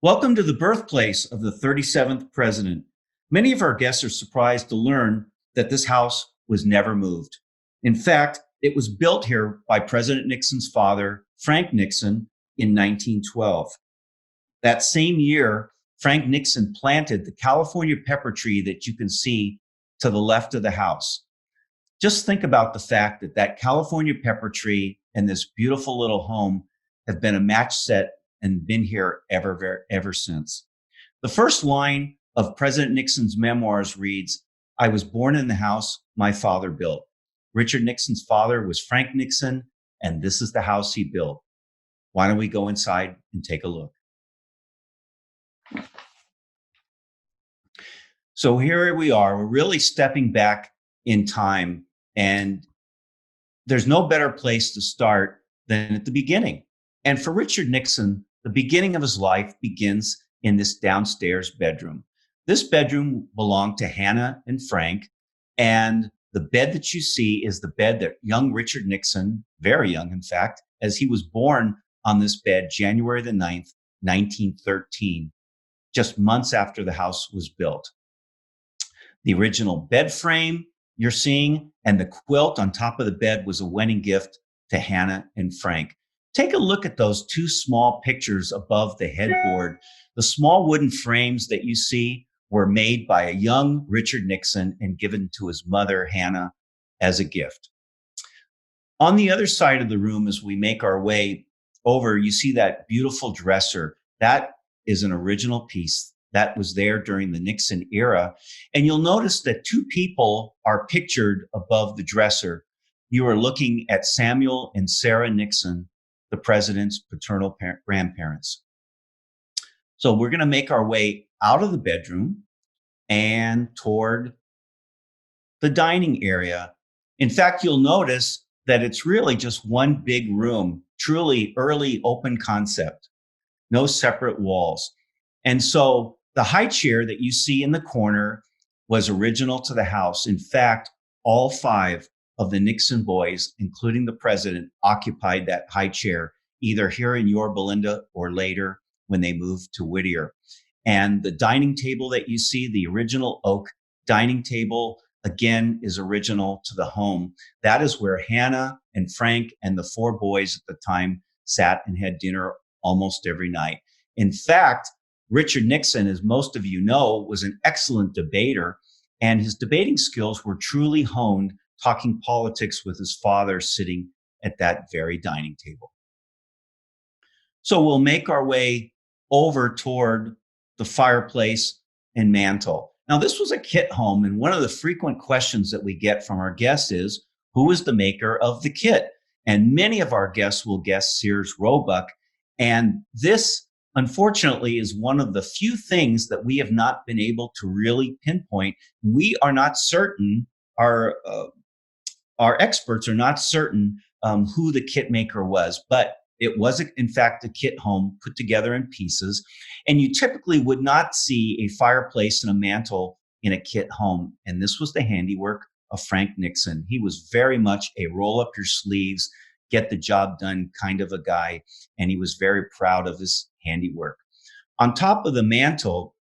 Welcome to the birthplace of the 37th president. Many of our guests are surprised to learn that this house was never moved. In fact, it was built here by President Nixon's father, Frank Nixon, in 1912. That same year, Frank Nixon planted the California pepper tree that you can see to the left of the house. Just think about the fact that that California pepper tree and this beautiful little home have been a match set and been here ever since. The first line of President Nixon's memoirs reads, "I was born in the house my father built." Richard Nixon's father was Frank Nixon, and this is the house he built. Why don't we go inside and take a look? So here we are. We're really stepping back in time, and there's no better place to start than at the beginning. And for Richard Nixon, the beginning of his life begins in this downstairs bedroom. This bedroom belonged to Hannah and Frank, and the bed that you see is the bed that young Richard Nixon, very young in fact, as he was born on this bed January the 9th, 1913, just months after the house was built. The original bed frame you're seeing and the quilt on top of the bed was a wedding gift to Hannah and Frank. Take a look at those two small pictures above the headboard. The small wooden frames that you see were made by a young Richard Nixon and given to his mother, Hannah, as a gift. On the other side of the room, as we make our way over, you see that beautiful dresser. That is an original piece that was there during the Nixon era. And you'll notice that two people are pictured above the dresser. You are looking at Samuel and Sarah Nixon, the president's paternal grandparents. So we're going to make our way out of the bedroom and toward the dining area. In fact, you'll notice that it's really just one big room, truly early open concept, no separate walls. And so the high chair that you see in the corner was original to the house. In fact, all five of the Nixon boys, including the president, occupied that high chair, either here in Yorba Linda or later when they moved to Whittier. And the dining table that you see, the original oak dining table, again, is original to the home. That is where Hannah and Frank and the four boys at the time sat and had dinner almost every night. In fact, Richard Nixon, as most of you know, was an excellent debater, and his debating skills were truly honed talking politics with his father sitting at that very dining table. So we'll make our way over toward the fireplace and mantle. Now, this was a kit home, and one of the frequent questions that we get from our guests is, who is the maker of the kit? And many of our guests will guess Sears Roebuck. And this, unfortunately, is one of the few things that we have not been able to really pinpoint. We are not certain, our experts are not certain who the kit maker was, but it was, in fact, a kit home put together in pieces. And you typically would not see a fireplace and a mantle in a kit home. And this was the handiwork of Frank Nixon. He was very much a roll up your sleeves, get the job done kind of a guy. And he was very proud of his handiwork. On top of the mantle,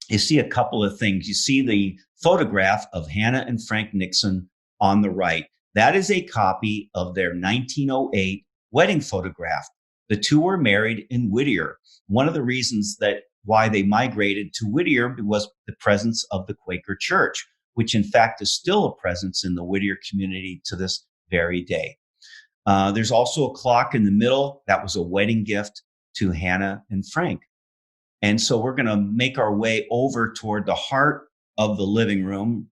you see a couple of things. You see the photograph of Hannah and Frank Nixon on the right. That is a copy of their 1908 wedding photograph. The two were married in Whittier. One of the reasons that why they migrated to Whittier was the presence of the Quaker Church, which in fact is still a presence in the Whittier community to this very day. There's also a clock in the middle. That was a wedding gift to Hannah and Frank. And so we're going to make our way over toward the heart of the living room.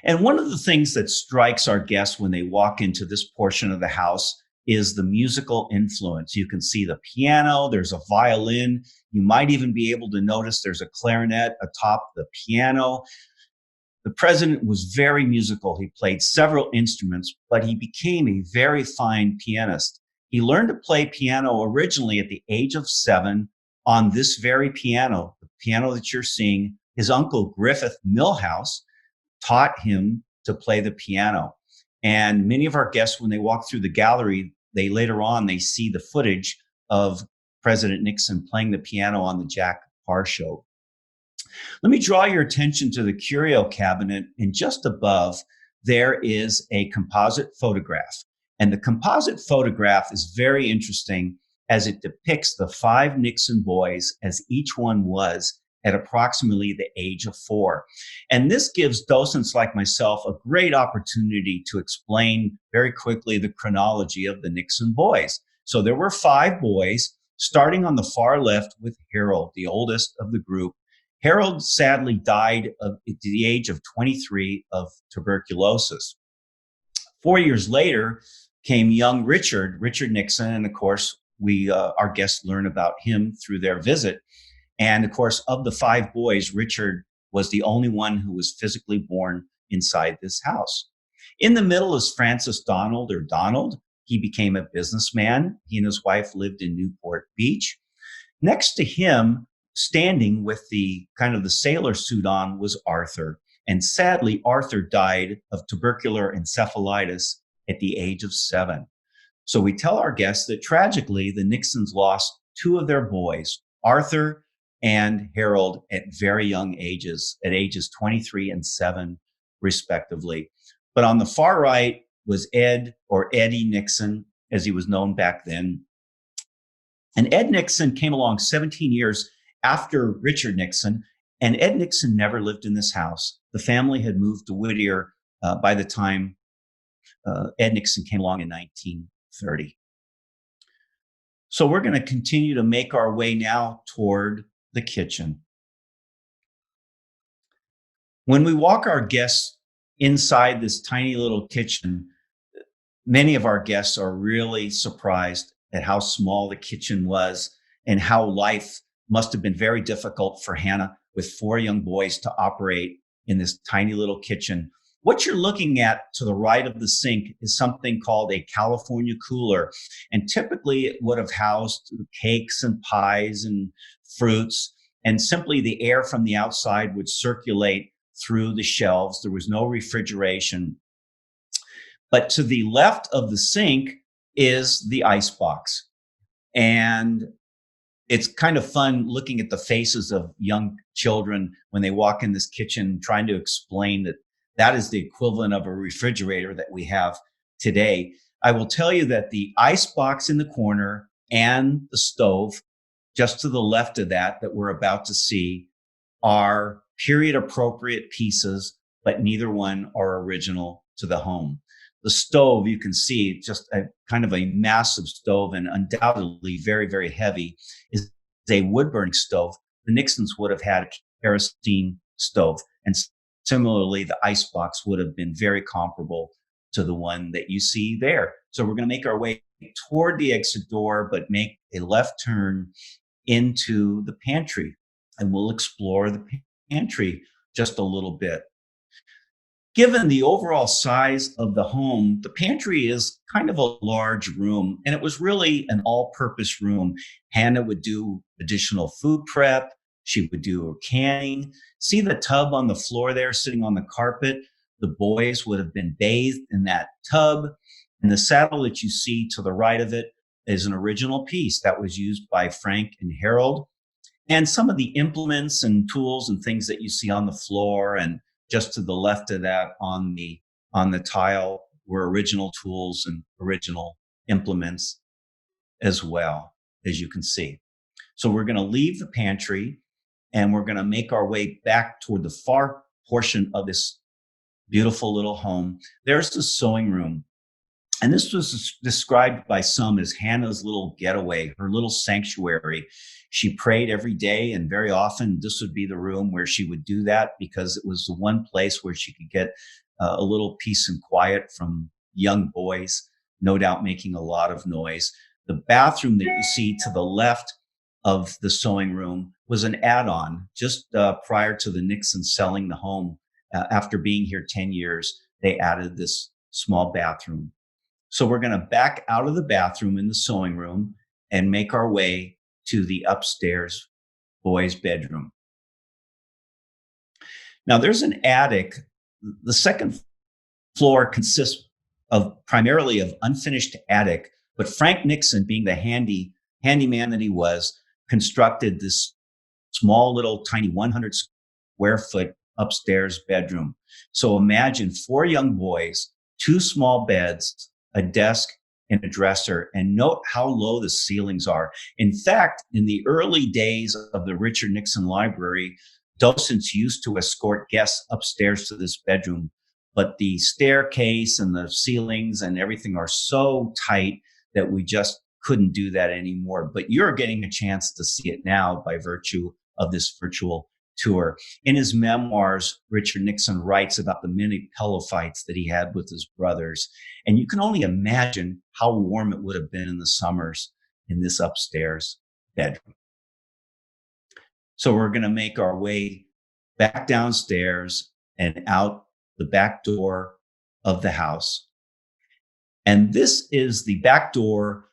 And one of the things that strikes our guests when they walk into this portion of the house is the musical influence. You can see the piano, there's a violin. You might even be able to notice there's a clarinet atop the piano. The president was very musical. He played several instruments, but he became a very fine pianist. He learned to play piano originally at the age of 7 on this very piano, the piano that you're seeing. His uncle, Griffith Millhouse, taught him to play the piano. And many of our guests, when they walk through the gallery, they later on, they see the footage of President Nixon playing the piano on the Jack Paar show. Let me draw your attention to the curio cabinet, and just above there is a composite photograph. And the composite photograph is very interesting as it depicts the 5 Nixon boys as each one was at approximately the age of 4. And this gives docents like myself a great opportunity to explain very quickly the chronology of the Nixon boys. So there were 5 boys, starting on the far left with Harold, the oldest of the group. Harold sadly died at the age of 23 of tuberculosis. 4 years later came young Richard Nixon, and of course, our guests learn about him through their visit. And of course, of the 5 boys, Richard was the only one who was physically born inside this house. In the middle is Francis Donald, or Donald. He became a businessman. He and his wife lived in Newport Beach. Next to him, standing with the kind of the sailor suit on, was Arthur. And sadly, Arthur died of tubercular encephalitis at the age of 7. So we tell our guests that tragically, the Nixons lost 2 of their boys, Arthur and Harold, at very young ages, at ages 23 and 7, respectively. But on the far right was Ed, or Eddie Nixon, as he was known back then. And Ed Nixon came along 17 years after Richard Nixon, and Ed Nixon never lived in this house. The family had moved to Whittier by the time Ed Nixon came along in 1930. So we're going to continue to make our way now toward the kitchen. When we walk our guests inside this tiny little kitchen, many of our guests are really surprised at how small the kitchen was and how life must have been very difficult for Hannah with 4 young boys to operate in this tiny little kitchen. What you're looking at to the right of the sink is something called a California cooler. And typically it would have housed cakes and pies and fruits, and simply the air from the outside would circulate through the shelves. There was no refrigeration. But to the left of the sink is the icebox. And it's kind of fun looking at the faces of young children when they walk in this kitchen, trying to explain that that is the equivalent of a refrigerator that we have today. I will tell you that the icebox in the corner and the stove just to the left of that we're about to see are period appropriate pieces, but neither one are original to the home. The stove, you can see just a kind of a massive stove, and undoubtedly very, very heavy, is a wood burning stove. The Nixons would have had a kerosene stove. And similarly, the icebox would have been very comparable to the one that you see there. So we're going to make our way toward the exit door, but make a left turn into the pantry, and we'll explore the pantry just a little bit. Given the overall size of the home, the pantry is kind of a large room, and it was really an all-purpose room. Hannah would do additional food prep. She would do her canning. See the tub on the floor there sitting on the carpet? The boys would have been bathed in that tub. And the saddle that you see to the right of it is an original piece that was used by Frank and Harold. And some of the implements and tools and things that you see on the floor and just to the left of that on the tile were original tools and original implements as well, as you can see. So we're going to leave the pantry and we're going to make our way back toward the far portion of this beautiful little home. There's the sewing room. And this was described by some as Hannah's little getaway, her little sanctuary. She prayed every day, and very often this would be the room where she would do that because it was the one place where she could get a little peace and quiet from young boys, no doubt making a lot of noise. The bathroom that you see to the left of the sewing room was an add-on just prior to the Nixons selling the home. After being here 10 years, they added this small bathroom. So we're going to back out of the bathroom in the sewing room and make our way to the upstairs boys' bedroom. Now there's an attic. The second floor consists of primarily of unfinished attic, but Frank Nixon, being the handy handyman that he was, constructed this small little tiny 100 square foot upstairs bedroom. So imagine 4 young boys, 2 small beds, a desk, and a dresser, and note how low the ceilings are. In fact, in the early days of the Richard Nixon Library, docents used to escort guests upstairs to this bedroom, but the staircase and the ceilings and everything are so tight that we just couldn't do that anymore. But you're getting a chance to see it now by virtue of this virtual tour. In his memoirs, Richard Nixon writes about the many pillow fights that he had with his brothers. And you can only imagine how warm it would have been in the summers in this upstairs bedroom. So we're going to make our way back downstairs and out the back door of the house. And this is the back door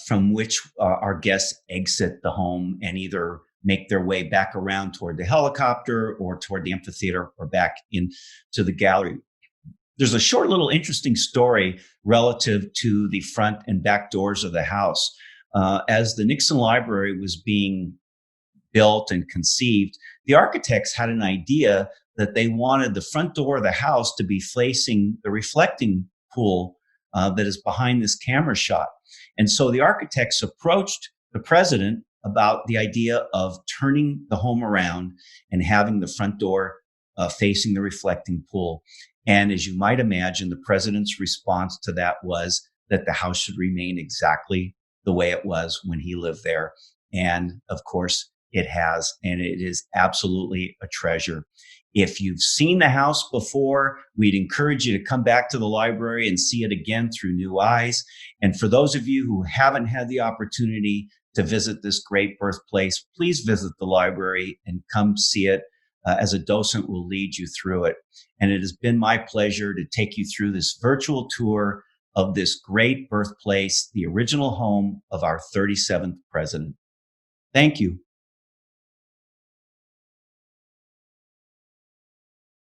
from which our guests exit the home and either make their way back around toward the helicopter or toward the amphitheater or back into the gallery. There's a short little interesting story relative to the front and back doors of the house. As the Nixon Library was being built and conceived, the architects had an idea that they wanted the front door of the house to be facing the reflecting pool that is behind this camera shot. And so the architects approached the president about the idea of turning the home around and having the front door facing the reflecting pool. And as you might imagine, the president's response to that was that the house should remain exactly the way it was when he lived there. And of course, it has, and it is absolutely a treasure. If you've seen the house before, we'd encourage you to come back to the library and see it again through new eyes. And for those of you who haven't had the opportunity to visit this great birthplace, please visit the library and come see it as a docent will lead you through it. And it has been my pleasure to take you through this virtual tour of this great birthplace, the original home of our 37th president. Thank you.